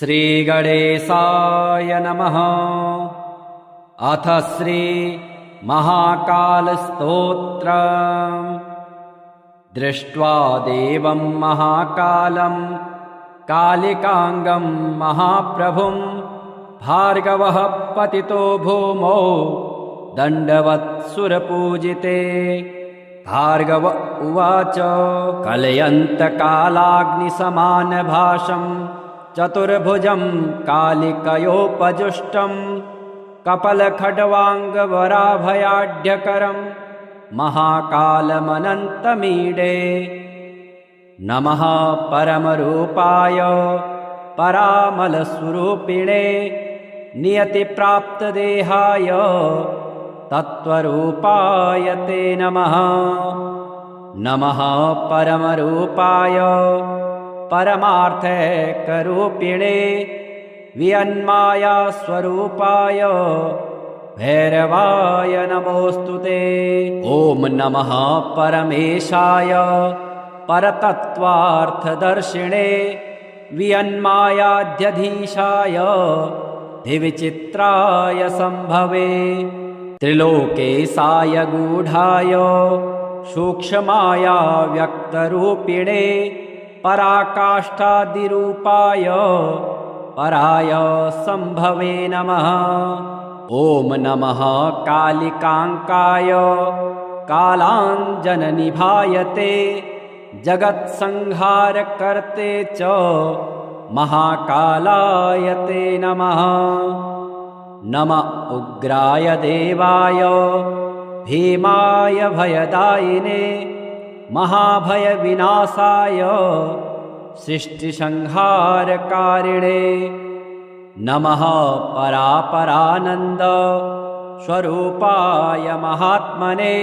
श्रीगणेशाय नमः। अथ श्री महाकालस्तोत्रम्। दृष्ट्वा देवं महाकालं कालिकांगं महाप्रभुं भार्गवः पतितो भूमौ दण्डवत्सुरपूजिते। भार्गव उवाच कलयन्तकालाग्निसमानभासं चतुर्भुजं कालिकयोपजुष्टं कपलखड्वाङ्गवराभयाढ्यकरं महाकालमनन्तमीडे। नमः परमरूपाय परामलस्वरूपिणे नियतिप्राप्तदेहाय तत्त्वरूपाय ते नमः। नमः परमरूपाय परमार्थैकरूपिणे वियन्माया स्वरूपाय भैरवाय नमोऽस्तुते। ॐ नमः परमेशाय परतत्त्वार्थदर्शिणे वियन्मायाध्यधीशाय दिविचित्राय सम्भवे। त्रिलोकेशाय गूढाय सूक्ष्माया व्यक्तरूपिणे पराकाष्ठादिरूपाय पराय सम्भवे नमः। ॐ नमः कालिकाङ्काय कालाञ्जननिभायते जगत्संहारकर्ते च महाकालाय ते नमः। नमः उग्राय देवाय भीमाय भयदायिने महाभयविनाशाय सृष्टिसंहारकारिणे। नमः परापरानन्द स्वरूपाय महात्मने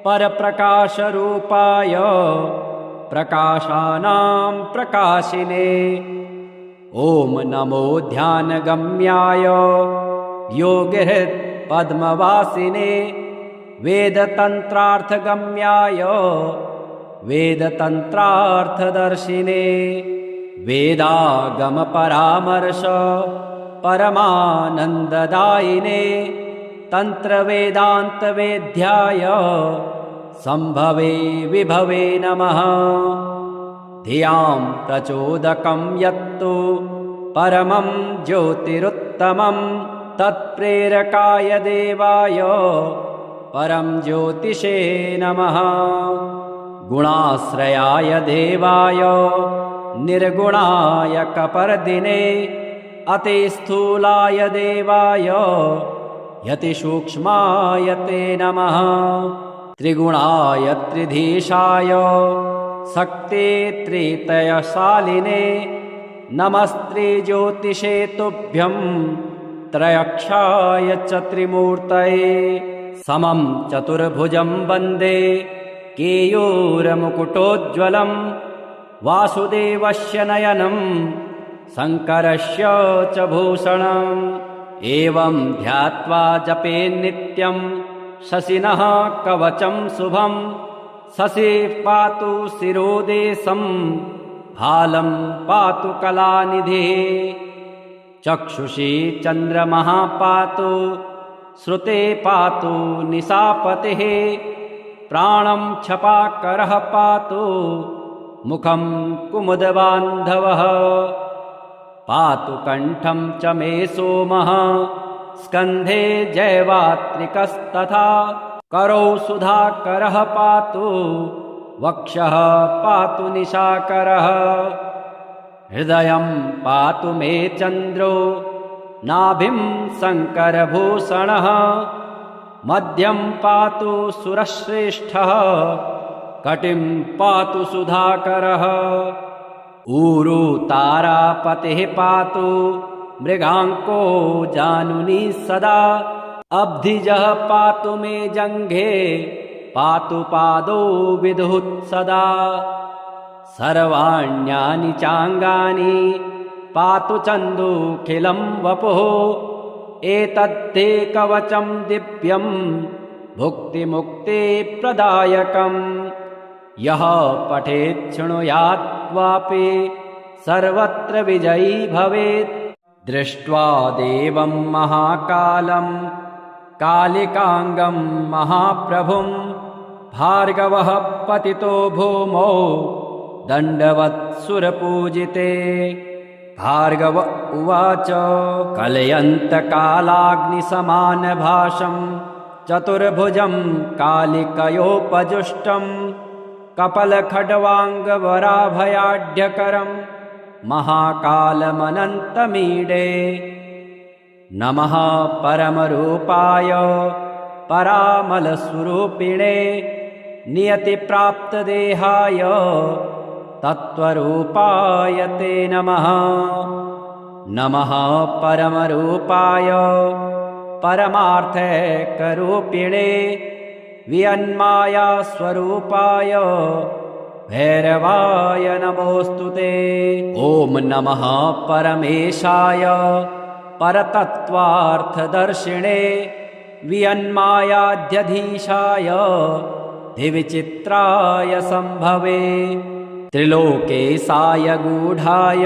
परप्रकाशरूपाय प्रकाशानां प्रकाशिने। ॐ नमो ध्यानगम्याय योगिहृत्पद्मवासिने वेदतन्त्रार्थगम्याय वेदतन्त्रार्थदर्शिने। वेदागमपरामर्श परमानन्ददायिने तन्त्रवेदान्तवेद्याय सम्भवे विभवे नमः। धियां प्रचोदकं यत्तु परमं ज्योतिरुत्तमं तत्प्रेरकाय देवाय परं ज्योतिषे नमः। गुणाश्रयाय देवाय निर्गुणाय कपर्दिने अतिस्थूलाय देवाय यतिसूक्ष्माय ते नमः। त्रिगुणाय त्रिधीशाय शक्ते त्रितयशालिने नमस्त्रिज्योतिषे तुभ्यं त्रयक्षाय च त्रिमूर्तये। समं चतुर्भुजं वन्दे केयूरमुकुटोज्ज्वलं वासुदेवस्य नयनं शङ्करस्य च भूषणम्। एवं ध्यात्वा जपेन्नित्यं शशिनः कवचं शुभं शशिः पातु शिरोदेशं भालं पातु कलानिधिः। चक्षुषी चन्द्रमः पातु श्रुते पातु निशापतिः प्राणं छपाकरः पातु मुखं कुमुदबान्धवः। पातु कण्ठं च मे सोमः स्कन्धे जैवात्रिकस्तथा करौ सुधाकरः पातु वक्षः पातु निशाकरः। हृदयं पातु मे चन्द्रो नाभिं शङ्करभूषणः मध्यं पातु सुरश्रेष्ठः कटिं पातु सुधाकरः। ऊरू तारापतिः पातु मृगाङ्को जानुनी सदा अब्धिजः पातु मे जङ्घे पातु पादौ विदुः सदा। सर्वाण्यानि चाङ्गानि पातु चन्दूखिलं वपुः एतद्धे कवचं दिव्यं भुक्तिमुक्तिप्रदायकम्। यः पठेत् शृणुयात् वापि सर्वत्र विजयी भवेत्। दृष्ट्वा देवं महाकालं कालिकांगं महाप्रभुं भार्गवः पतितो भूमौ दण्डवत्सुरपूजिते। भार्गव उवाच कलयन्तकालाग्निसमानभासं चतुर्भुजं कालिकयोपजुष्टं कपलखड्वाङ्गवराभयाढ्यकरं महाकालमनन्तमीडे। नमः परमरूपाय परामलस्वरूपिणे नियतिप्राप्तदेहाय तत्त्वरूपाय ते नमः। नमः परमरूपाय परमार्थैकरूपिणे वियन्मायास्वरूपाय भैरवाय नमोऽस्तुते। ॐ नमः परमेशाय परतत्त्वार्थदर्शिणे वियन्मायाध्यधीशाय दिविचित्राय सम्भवे। त्रिलोकेशाय गूढाय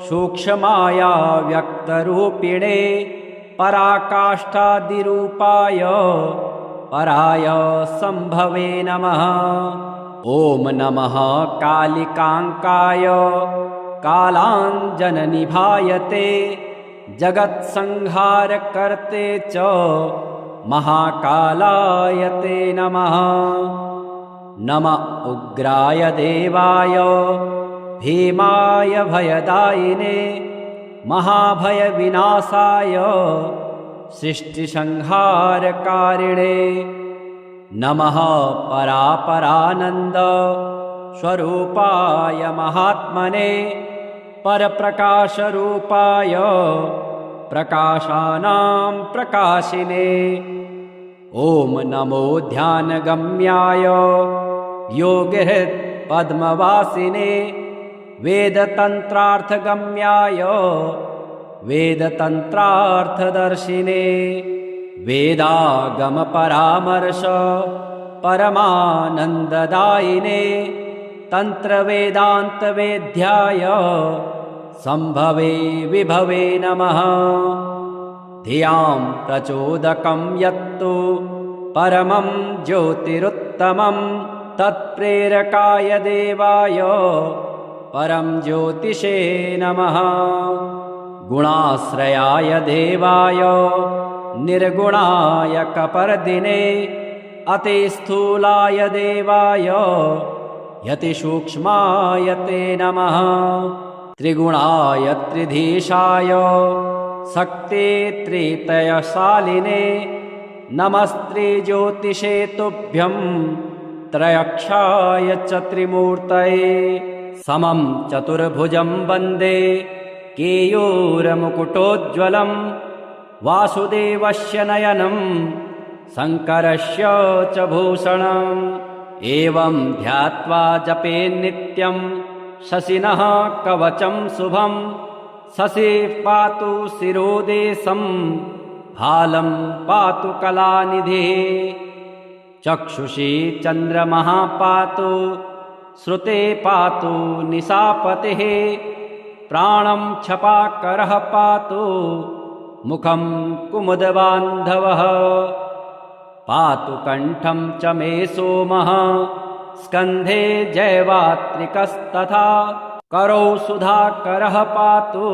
सूक्ष्माया व्यक्तरूपिणे पराकाष्ठादिरूपाय पराय सम्भवे नमः। ॐ नमः कालिकाङ्काय कालाञ्जननिभायते जगत्संहारकर्ते च महाकालाय ते नमः। नम उग्राय देवाय भीमाय भयदायिने महाभयविनाशाय सृष्टिसंहारकारिणे। नमः परापरानन्द स्वरूपाय महात्मने परप्रकाशरूपाय प्रकाशानां प्रकाशिने। ॐ नमो ध्यानगम्याय योगिहृत्पद्मवासिने वेदतन्त्रार्थगम्याय वेदतन्त्रार्थदर्शिने। वेदागमपरामर्श परमानन्ददायिने तन्त्रवेदान्तवेद्याय सम्भवे विभवे नमः। धियां प्रचोदकं यत्तु परमं ज्योतिरुत्तमं तत्प्रेरकाय देवाय परं ज्योतिषे नमः। गुणाश्रयाय देवाय निर्गुणाय कपर्दिने अतिस्थूलाय देवाय यतिसूक्ष्माय ते नमः। त्रिगुणाय त्रिधीशाय शक्ते त्रितयशालिने नमस्त्रिज्योतिषे तुभ्यं त्रयक्षाय च त्रिमूर्तये। समं चतुर्भुजं वन्दे केयूरमुकुटोज्ज्वलं वासुदेवस्य नयनं शङ्करस्य च भूषणम्। एवं ध्यात्वा जपेन्नित्यं शशिनः कवचं शुभं शशिः पातु शिरोदेशं भालं पातु कलानिधिः। चक्षुषी चन्द्रमः पातु श्रुते पातु निशापतिः प्राणं छपाकरः पातु मुखं कुमुदबान्धवः। पातु कण्ठं च मे सोमः स्कन्धे जैवात्रिकस्तथा करौ सुधाकरः पातु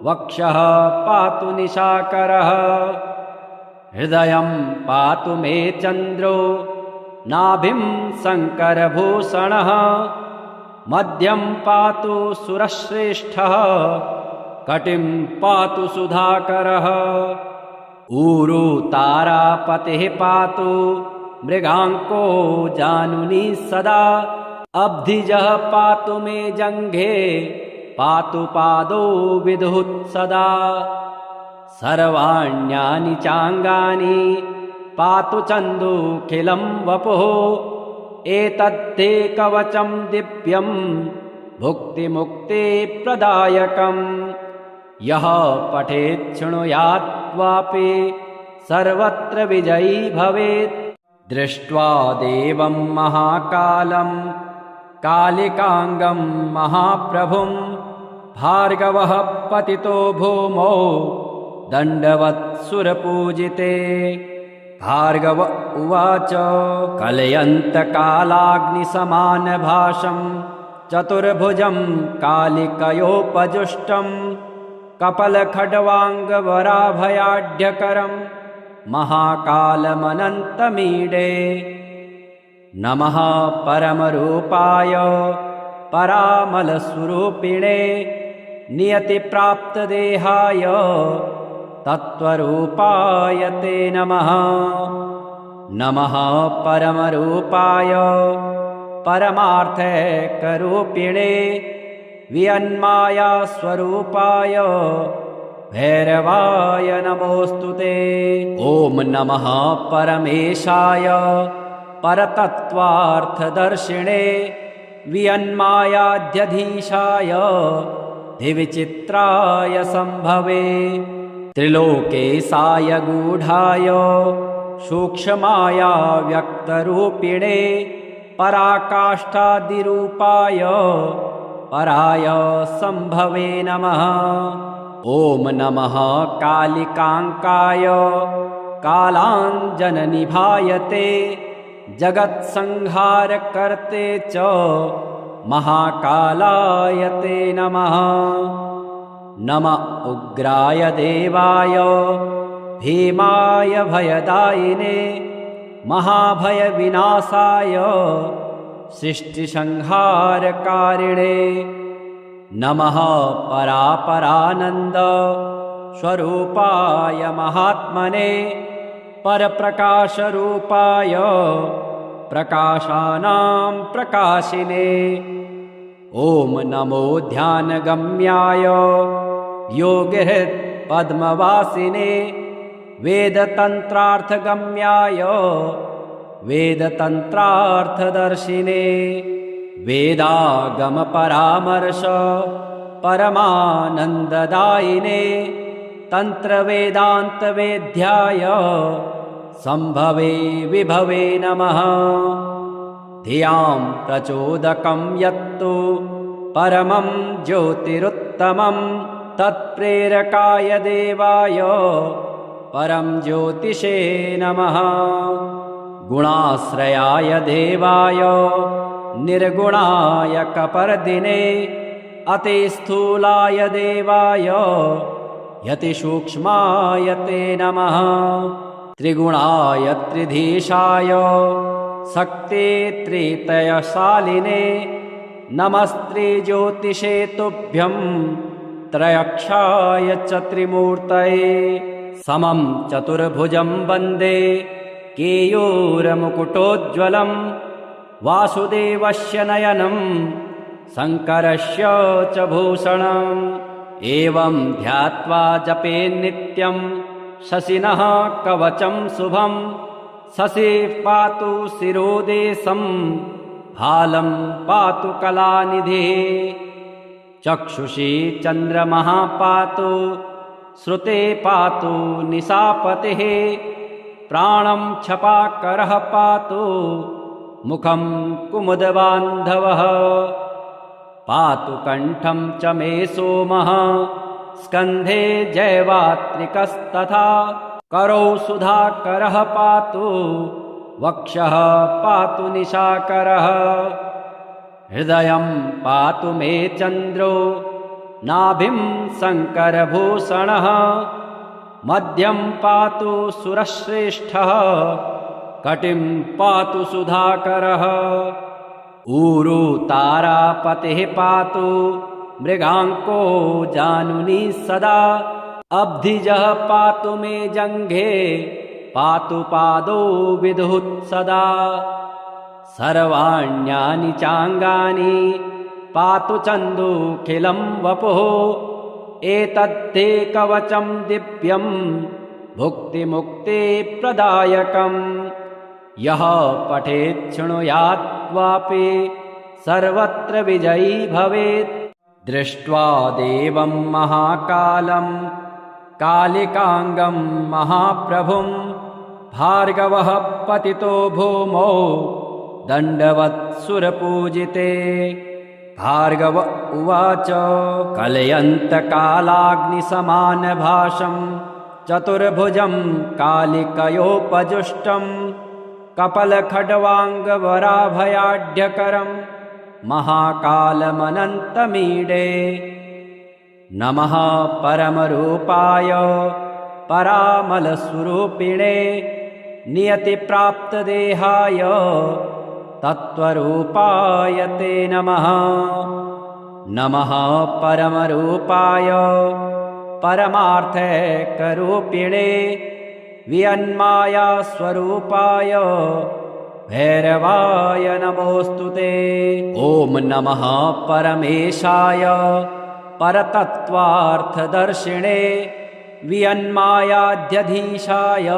वक्षः पातु निशाकरः। हृदयं पातु मे चन्द्रो नाभिं शङ्करभूषणः मध्यं पातु सुरश्रेष्ठः कटिं पातु सुधाकरः। ऊरू तारापतिः पातु मृगाङ्को जानुनी सदा अब्धिजः पातु मे जङ्घे पातु पादौ विदुः सदा। सर्वाण्यानि चाङ्गानि पातु चन्दूखिलं वपुः एतद्धे कवचं दिव्यं भुक्तिमुक्तिप्रदायकम्। यः पठेत् शृणुयात् वापि सर्वत्र विजयी भवेत्। दृष्ट्वा देवं महाकालं कालिकांगं महाप्रभुं भार्गवः पतितो भूमौ दण्डवत्सुरपूजिते। भार्गव उवाच कलयन्तकालाग्निसमानभाषं चतुर्भुजं कालिकयोपजुष्टं कपलखड्वाङ्गवराभयाढ्यकरं महाकालमनन्तमीडे। नमः परमरूपाय परामलस्वरूपिणे नियतिप्राप्तदेहाय तत्त्वरूपाय ते नमः। नमः परमरूपाय परमार्थैकरूपिणे वियन्मायास्वरूपाय भैरवाय नमोऽस्तुते। ॐ नमः परमेशाय परतत्त्वार्थदर्शिणे वियन्मायाध्यधीशाय दिविचित्राय सम्भवे। त्रिलोकेशाय गूढाय सूक्ष्माय व्यक्तरूपिणे पराकाष्ठादिरूपाय पराय सम्भवे नमः। ॐ नमः कालिकाङ्काय कालाञ्जननिभायते जगत्संहारकर्ते च महाकालाय ते नमः। नम उग्राय देवाय भीमाय भयदायिने महाभयविनाशाय सृष्टिसंहारकारिणे। नमः परापरानन्द स्वरूपाय महात्मने परप्रकाशरूपाय प्रकाशानां प्रकाशिने। ॐ नमो ध्यानगम्याय योगिहृत्पद्मवासिने वेदतन्त्रार्थगम्याय वेदतन्त्रार्थदर्शिने। वेदागमपरामर्श परमानन्ददायिने तन्त्रवेदान्तवेद्याय सम्भवे विभवे नमः। धियां प्रचोदकं यत्तु परमं ज्योतिरुत्तमं तत्प्रेरकाय देवाय परं ज्योतिषे नमः। गुणाश्रयाय देवाय निर्गुणाय कपर्दिने अतिस्थूलाय देवाय यतिसूक्ष्माय ते नमः। त्रिगुणाय त्रिधीशाय शक्ति त्रितयशालिने नमस्त्रिज्योतिषे तुभ्यं त्रयक्षाय च त्रिमूर्तये। समं चतुर्भुजं वन्दे केयूरमुकुटोज्ज्वलं वासुदेवस्य नयनं शङ्करस्य च भूषणम्। एवं ध्यात्वा जपेन्नित्यं शशिनः कवचं शुभं शशिः पातु शिरोदेशं हालं पातु कलानिधिः। चक्षुषी चन्द्रमः पातु श्रुते पातु निशापतिः प्राणं छपाकरः पातु मुखं कुमुदबान्धवः। पातु कण्ठं च मे सोमः स्कन्धे जयवात्रिकस्तथा करौ सुधाकरः पातु वक्षः पातु निशाकरः। हृदयं पातु मे चन्द्रो नाभिं शङ्करभूषणः मध्यं पातु सुरश्रेष्ठः कटिं पातु सुधाकरः। ऊरु तारापतिः पातु मृगाङ्को जानुनी सदा अब्धिजः पातु मे जङ्घे पातु पादौ विदुः सदा। सर्वाण्यानि चाङ्गानि पातु चन्दुखिलं वपुः एतद्धे कवचं दिव्यं भुक्तिमुक्तिप्रदायकम्। यः पठेत् शृणुयात् वापि सर्वत्र विजयी भवेत्। दृष्ट्वा देवं महाकालं कालिकांगं महाप्रभुं भार्गवः पतितो भूमौ दण्डवत्सुरपूजिते। भार्गव उवाच कलयन्तकालाग्निसमानभाषं चतुर्भुजं कालिकयोपजुष्टं कपलखड्वाङ्गवराभयाढ्यकरं महाकालमनन्तमीडे। नमः परमरूपाय परामलस्वरूपिणे नियतिप्राप्तदेहाय तत्त्वरूपाय ते नमः। नमः परमरूपाय परमार्थैकरूपिणे वियन्मायास्वरूपाय भैरवाय नमोऽस्तु ते। ॐ नमः परमेशाय परतत्त्वार्थदर्शिणे वियन्मायाध्यधीशाय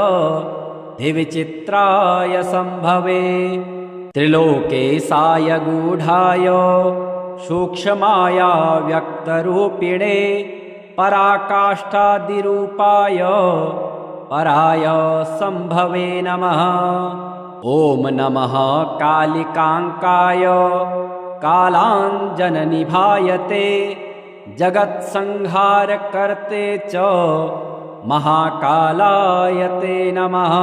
दिविचित्राय सम्भवे। त्रिलोकेशाय गूढाय सूक्ष्माया व्यक्तरूपिणे पराकाष्ठादिरूपाय पराय सम्भवे नमः। ॐ नमः कालिकाङ्काय कालाञ्जननिभायते जगत्संहारकर्ते च महाकालाय ते नमः।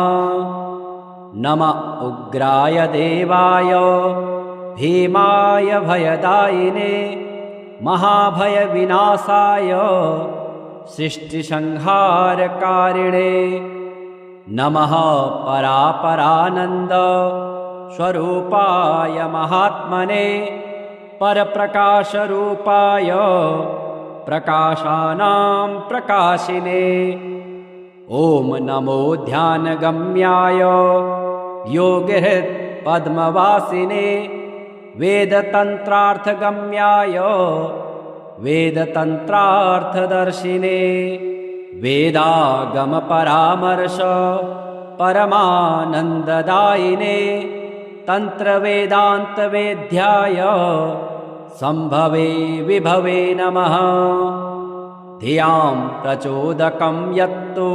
नम उग्राय देवाय भीमाय भयदायिने महाभयविनाशाय सृष्टिसंहारकारिणे। नमः परापरानन्द स्वरूपाय महात्मने परप्रकाशरूपाय प्रकाशानां प्रकाशिने। ॐ नमो ध्यानगम्याय योगिहृत्पद्मवासिने वेदतन्त्रार्थगम्याय वेदतन्त्रार्थदर्शिने। वेदागमपरामर्श परमानन्ददायिने तन्त्रवेदान्तवेद्याय सम्भवे विभवे नमः। धियां प्रचोदकं यत्तु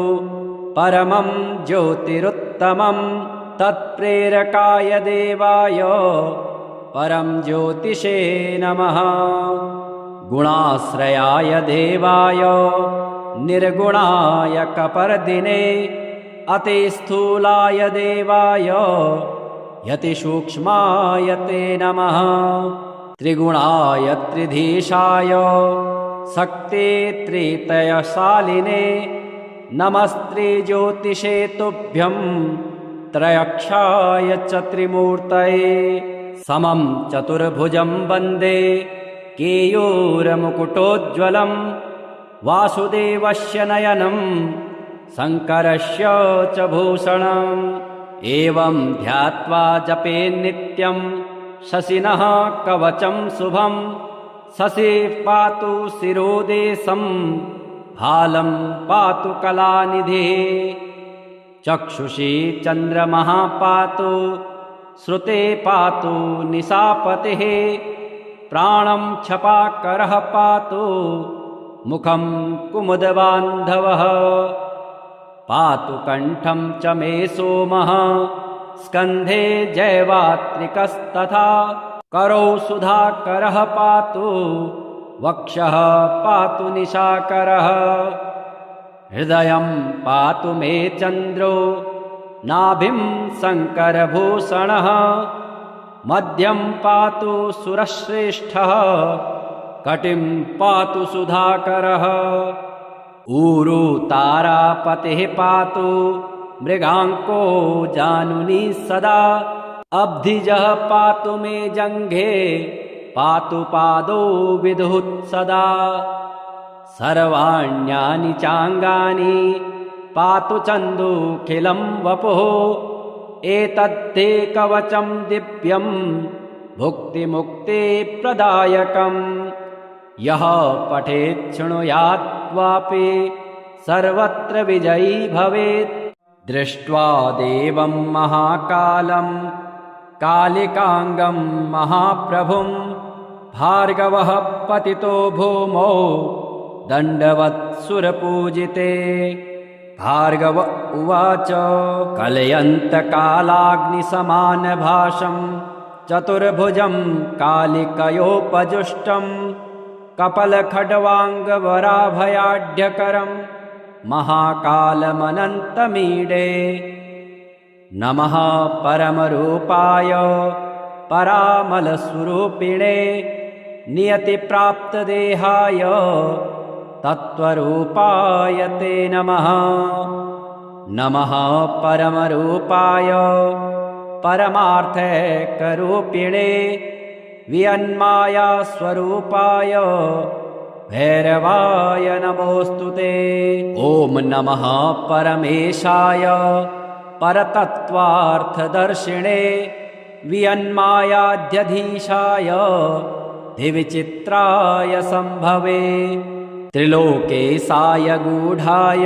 परमं ज्योतिरुत्तमं तत्प्रेरकाय देवाय परं ज्योतिषे नमः। गुणाश्रयाय देवाय निर्गुणाय कपर्दिने अतिस्थूलाय देवाय यतिसूक्ष्माय ते नमः। त्रिगुणाय त्रिधीशाय शक्ते त्रितयशालिने नमस्त्रिज्योतिषे तुभ्यं त्रयक्षाय च त्रिमूर्तये। समं चतुर्भुजं वन्दे केयूरमुकुटोज्ज्वलं वासुदेवस्य नयनं शङ्करस्य च भूषणम्। एवं ध्यात्वा जपेन्नित्यं शशिनः कवचं शुभं शशिः पातु शिरोदेशं हालं पातु कलानिधिः। चक्षुषी चन्द्रमः पातु श्रुते पातु निशापतिः प्राणं छपाकरः पातु मुखं कुमुदबान्धवः। पातु कण्ठं च मे सोमः स्कन्धे जैवात्रिकस्तथा करौ सुधाकरः पातु वक्षः पातु निशाकरः। हृदयं पातु मे चन्द्रो नाभिं शङ्करभूषणः मध्यं पातु सुरश्रेष्ठः कटिं पातु सुधाकरः। ऊरू तारापतिः पातु मृगाङ्को जानुनी सदा अब्धिजः पातु मे जङ्घे पातु पादौ विदुः सदा। सर्वाण्यानि चाङ्गानि पातु चन्दूखिलं वपुः एतद्धे कवचं दिव्यं भुक्तिमुक्तिप्रदायकम्। यः पठेत् शृणुयाद्वापि सर्वत्र विजयी भवेत्। दृष्ट्वा देवं महाकालं कालिकाङ्गं महाप्रभुं भार्गवः पतितो भूमौ दण्डवत्सुरपूजिते। भार्गव उवाच कलयन्तकालाग्निसमानभाषं चतुर्भुजं कालिकयोपजुष्टं कपलखड्वाङ्गवराभयाढ्यकरं महाकालमनन्तमीडे। नमः परमरूपाय परामलस्वरूपिणे नियतिप्राप्तदेहाय तत्त्वरूपाय ते नमः। नमः परमरूपाय परमार्थैकरूपिणे वियन्मायास्वरूपाय भैरवाय नमोऽस्तु ते। ॐ नमः परमेशाय परतत्त्वार्थदर्शिणे वियन्मायाध्यधीशाय दिविचित्राय सम्भवे। त्रिलोकेशाय गूढाय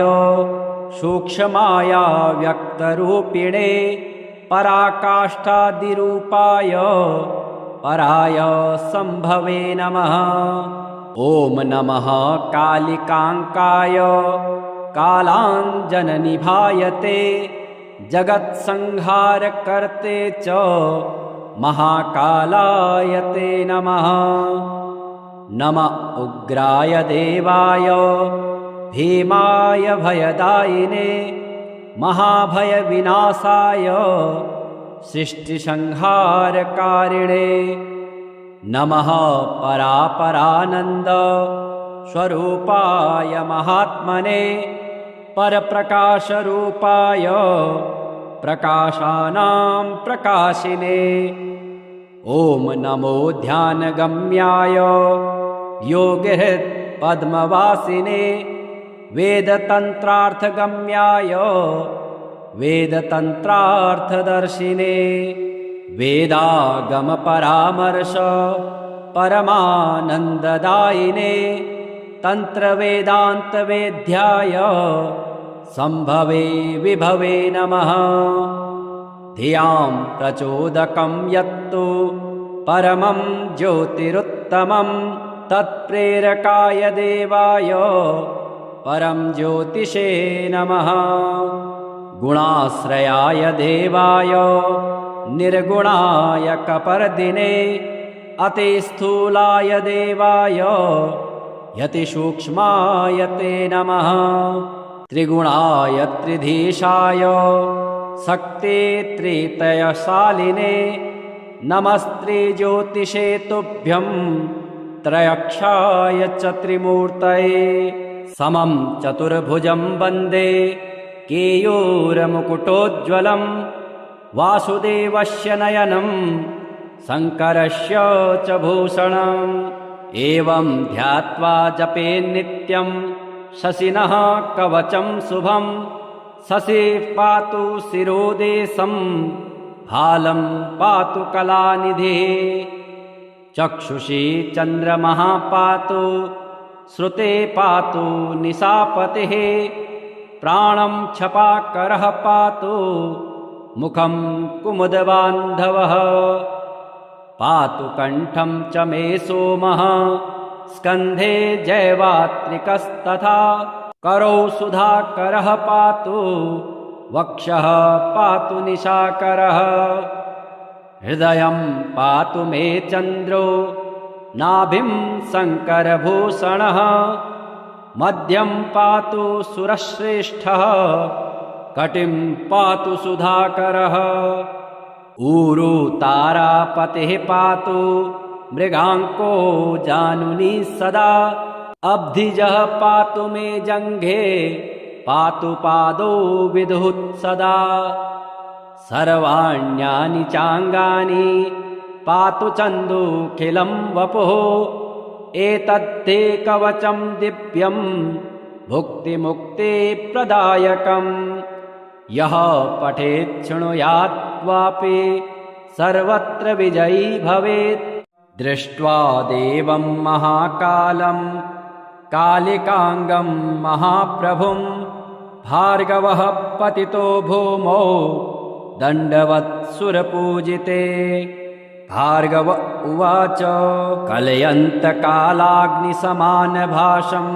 सूक्ष्माया व्यक्तरूपिणे पराकाष्ठादिरूपाय पराय सम्भवे नमः। ॐ नमः कालिकाङ्काय कालाञ्जननिभायते जगत्संहारकर्ते च महाकालाय ते नमः। नमः उग्राय देवाय भीमाय भयदायिने महाभयविनाशाय सृष्टिसंहारकारिणे। नमः परापरानन्द स्वरूपाय महात्मने परप्रकाशरूपाय प्रकाशानां प्रकाशिने। ॐ नमो ध्यानगम्याय योगिहृत्पद्मवासिने वेदतन्त्रार्थगम्याय वेदतन्त्रार्थदर्शिने। वेदागमपरामर्श परमानन्ददायिने तन्त्रवेदान्तवेद्याय सम्भवे विभवे नमः। धियां प्रचोदकं यत्तु परमं ज्योतिरुत्तमं तत्प्रेरकाय देवाय परं ज्योतिषे नमः। गुणाश्रयाय देवाय निर्गुणाय कपर्दिने अतिस्थूलाय देवाय यतिसूक्ष्माय ते नमः। त्रिगुणाय त्रिधीशाय शक्ते त्रितयशालिने नमस्त्रिज्योतिषे तुभ्यं त्रयक्षाय च त्रिमूर्तये। समं चतुर्भुजं वन्दे केयूरमुकुटोज्ज्वलं वासुदेवस्य नयनं शङ्करस्य च भूषणम्। एवं ध्यात्वा जपेन्नित्यं शशिनः कवचं शुभं शशिः पातु शिरोदेशं हालं पातु कलानिधिः। चक्षुषी चन्द्रमः पातु श्रुते पातु निशापतिः प्राणं छपाकरः पातु मुखं कुमुदबान्धवः। पातु कण्ठं च मे सोमः स्कन्धे जैवात्रिकस्तथा करौ सुधाकरः पातु वक्षः पातु निशाकरः। हृदयं पातु मे चन्द्रो नाभिं शङ्करभूषणः मध्यं पातु सुरश्रेष्ठः कटिं पातु सुधाकरः। ऊरू तारापतिः पातु मृगाङ्को जानुनी सदा अब्धिजः पातु मे जङ्घे पातु पादौ विदुः सदा। सर्वाण्यानि चाङ्गानि पातु चन्दूखिलं वपुः एतद्धे कवचं दिव्यं भुक्तिमुक्तिप्रदायकम्। यः पठेत् शृणुयाद्वापि सर्वत्र विजयी भवेत्। दृष्ट्वा देवं महाकालं कालिकाङ्गं महाप्रभुं भार्गवः पतितो भूमौ दण्डवत्सुरपूजिते। भार्गव उवाच कलयन्तकालाग्निसमानभाषं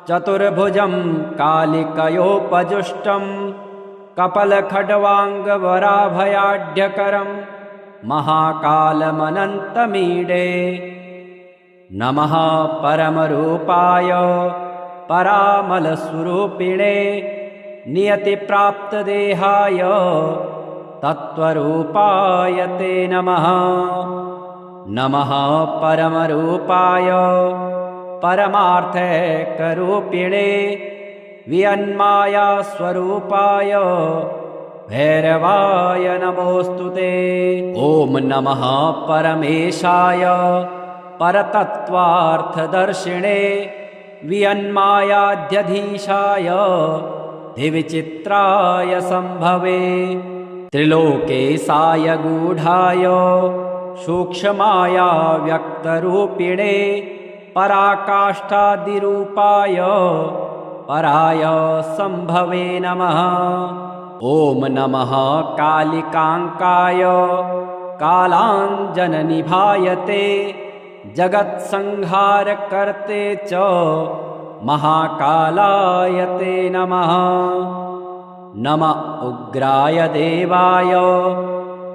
चतुर्भुजं कालिकयोपजुष्टं कपलखड्वाङ्गवराभयाढ्यकरं महाकालमनन्तमीडे नमः परमरूपाय परामलस्वरूपिणे नियतिप्राप्तदेहाय तत्त्वरूपाय ते नमः। नमः परमरूपाय परमार्थैकरूपिणे वियन्मायास्वरूपाय भैरवाय नमोऽस्तु ते। ॐ नमः परमेशाय परतत्त्वार्थदर्शिणे वियन्मायाध्यधीशाय दिविचित्राय सम्भवे त्रिलोकेशाय गूढाय सूक्ष्माय व्यक्तरूपिणे पराकाष्ठादिरूपाय पराय सम्भवे नमः। ॐ नमः कालिकाङ्काय कालाञ्जननिभायते जगत्संहारकर्ते च महाकालाय ते नमः। नम उग्राय देवाय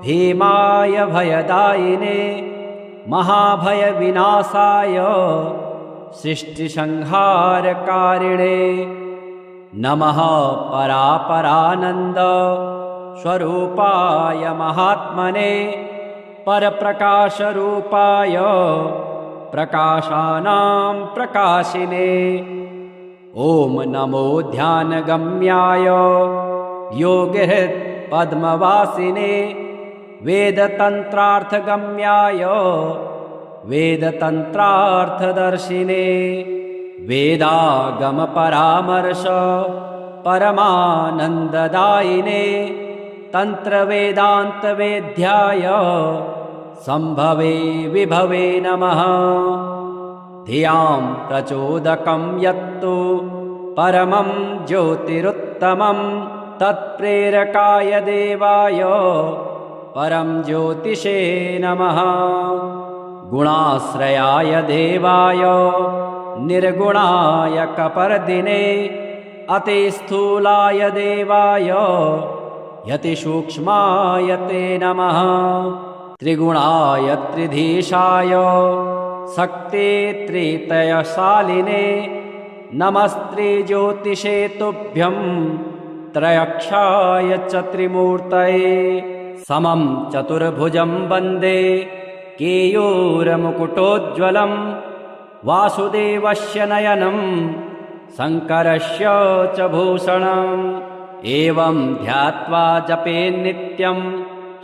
भीमाय भयदायिने महाभयविनाशाय सृष्टिसंहारकारिणे नमः परापरानन्द स्वरूपाय महात्मने परप्रकाशरूपाय प्रकाशानां प्रकाशिने। ॐ नमो ध्यानगम्याय योगिहृत्पद्मवासिने वेदतन्त्रार्थगम्याय वेदतन्त्रार्थदर्शिने वेदागमपरामर्श परमानन्ददायिने तन्त्रवेदान्तवेद्याय सम्भवे विभवे नमः। धियां प्रचोदकं यत्तु परमं ज्योतिरुत्तमं तत्प्रेरकाय देवाय परं ज्योतिषे नमः। गुणाश्रयाय देवाय निर्गुणाय कपर्दिने अतिस्थूलाय देवाय यतिसूक्ष्माय ते नमः। त्रिगुणाय त्रिधीशाय शक्ति त्रितयशालिने नमस्त्रिज्योतिषे तुभ्यं त्रयक्षाय च त्रिमूर्तये समं चतुर्भुजं वन्दे केयूरमुकुटोज्ज्वलं वासुदेवस्य नयनं शङ्करस्य च भूषणम्। एवं ध्यात्वा जपेन्नित्यं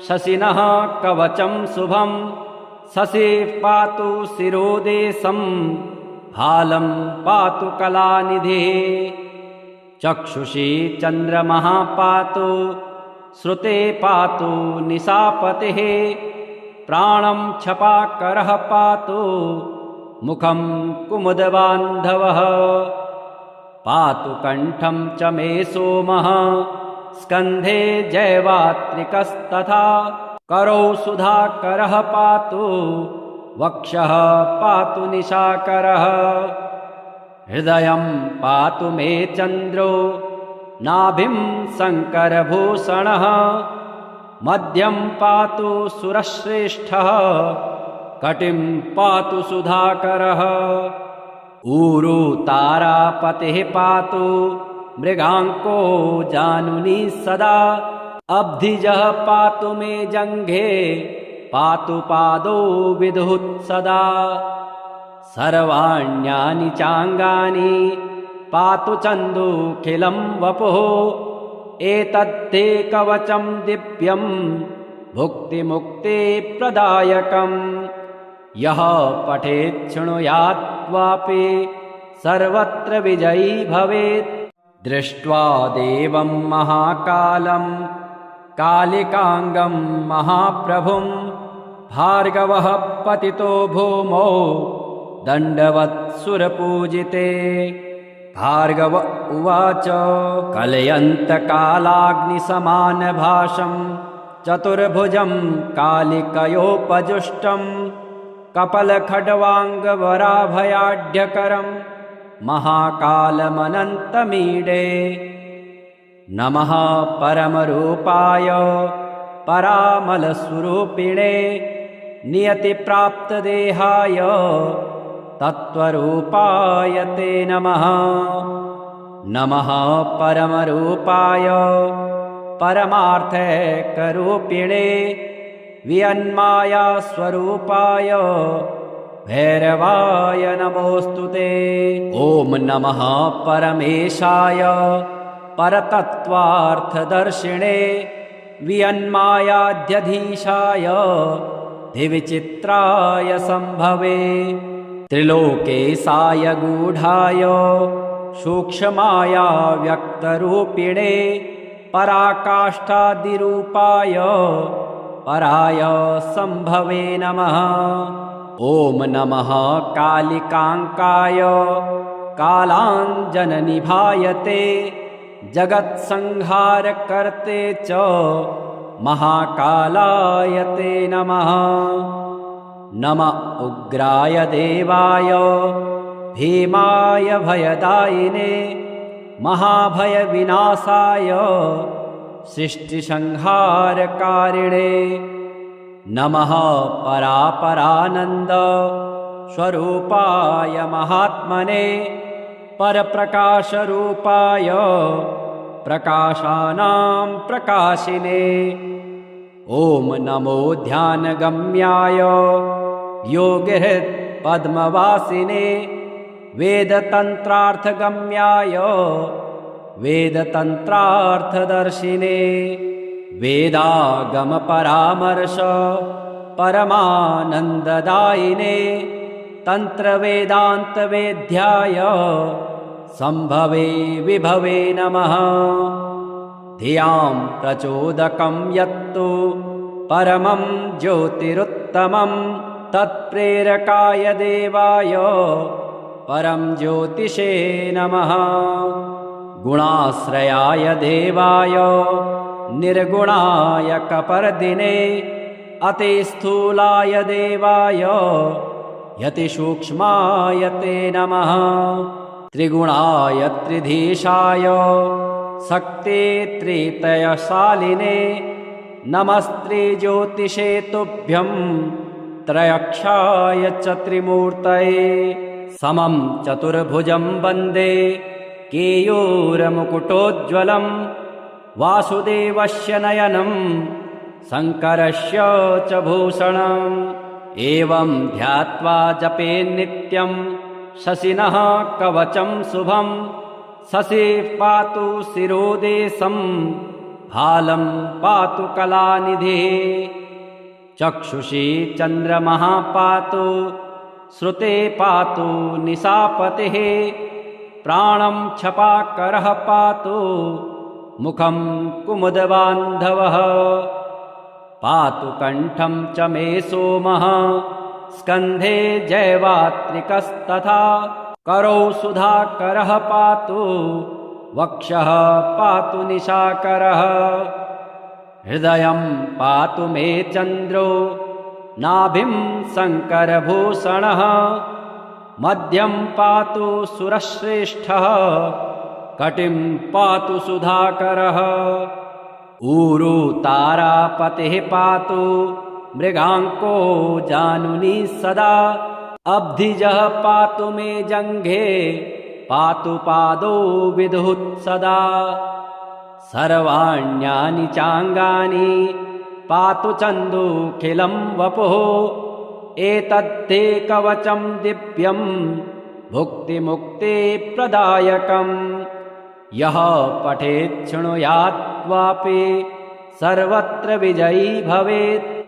शशिनः कवचं शुभं शशिः पातु शिरोदेशं हालं पातु कलानिधिः चक्षुषी चन्द्रमः पातु श्रुते पातु निशापतिः प्राणं छपाकरः पातु मुखं कुमुदबान्धवः पातु कण्ठं च मे सोमः स्कन्धे जयवात्रिकस्तथा करौ सुधाकरः पातु वक्षः पातु निशाकरः हृदयं पातु मे चन्द्रो नाभिं शङ्करभूषणः मध्यं पातु सुरश्रेष्ठः कटिं पातु सुधाकरः ऊरु तारापतिः पातु मृगाङ्को जानुनी सदा अब्धिजः पातु मे जङ्घे पातु पादौ विदुः सदा सर्वाण्यानि चाङ्गानि पातु चन्दुखिलं वपुः एतद्धे कवचं दिव्यं भुक्तिमुक्तिप्रदायकम् यः पठेत् शृणुयाद्वापि सर्वत्र विजयी भवेत् दृष्ट्वा देवं महाकालं कालिकाङ्गं महाप्रभुं भार्गवः पतितो भूमौ दण्डवत्सुरपूजिते भार्गव उवाच कलयन्तकालाग्निसमानभासं चतुर्भुजं कालिकयोपजुष्टं कपलखड्वाङ्गवराभयाढ्यकरं महाकालमनन्तमीडे नमः परमरूपाय परामलस्वरूपिणे नियतिप्राप्तदेहाय तत्त्वरूपाय ते नमः। नमः परमरूपाय परमार्थैकरूपिणे वियन्मायास्वरूपाय भैरवाय नमोऽस्तु ते। ॐ नमः परमेशाय परतत्त्वार्थदर्शिणे वियन्मायाध्यधीशाय दिविचित्राय सम्भवे त्रिलोकेशाय गूढाय सूक्ष्माया व्यक्तरूपिणे पराकाष्ठादिरूपाय पराय सम्भवे नमः। ॐ नमः कालिकाङ्काय कालाञ्जननिभायते जगत्संहारकर्ते च महाकालाय ते नमः। नम उग्राय देवाय भीमाय भयदायिने महाभयविनाशाय सृष्टिसंहारकारिणे नमः परापरानन्द स्वरूपाय महात्मने परप्रकाशरूपाय प्रकाशानां प्रकाशिने। ॐ नमो ध्यानगम्याय योगिहृत्पद्मवासिने वेदतन्त्रार्थगम्याय वेदतन्त्रार्थदर्शिने वेदागमपरामर्श परमानन्ददायिने तन्त्रवेदान्तवेद्याय सम्भवे विभवे नमः। धियां प्रचोदकं यत्तु परमं ज्योतिरुत्तमं तत्प्रेरकाय देवाय परं ज्योतिषे नमः। गुणाश्रयाय देवाय निर्गुणाय कपर्दिने अतिस्थूलाय देवाय यतिसूक्ष्माय ते नमः। त्रिगुणाय त्रिधीशाय शक्ते त्रितयशालिने नमस्त्रिज्योतिषे तुभ्यं त्रयक्षाय च त्रिमूर्तये। समं चतुर्भुजं वन्दे केयूरमुकुटोज्ज्वलं वासुदेवस्य नयनं शङ्करस्य च भूषणम्। एवं ध्यात्वा जपेन्नित्यं शशिनः कवचं शुभं शशिः पातु शिरोदेशं हालं पातु कलानिधिः। चक्षुषी चन्द्रमः पातु श्रुते पातु निशापतिः प्राणं छपाकरः पातु मुखं कुमुदबान्धवः। पातु कण्ठं च मे सोमः स्कन्धे जैवात्रिकस्तथा करौ सुधाकरः पातु वक्षः पातु निशाकरः। हृदयं पातु मे चन्द्रो नाभिं शङ्करभूषणः मध्यं पातु सुरश्रेष्ठः कटिं पातु सुधाकरः। ऊरू तारापतिः पातु मृगाङ्को जानुनी सदा अब्धिजः पातु मे जङ्घे पातु पादौ विदुः सदा। सर्वाण्यानि चाङ्गानि पातु चन्दुखिलं वपुः एतद्धे कवचं दिव्यं भुक्तिमुक्तिप्रदायकम्। यः पठेत् शृणुयात् वापि सर्वत्र विजयी भवेत्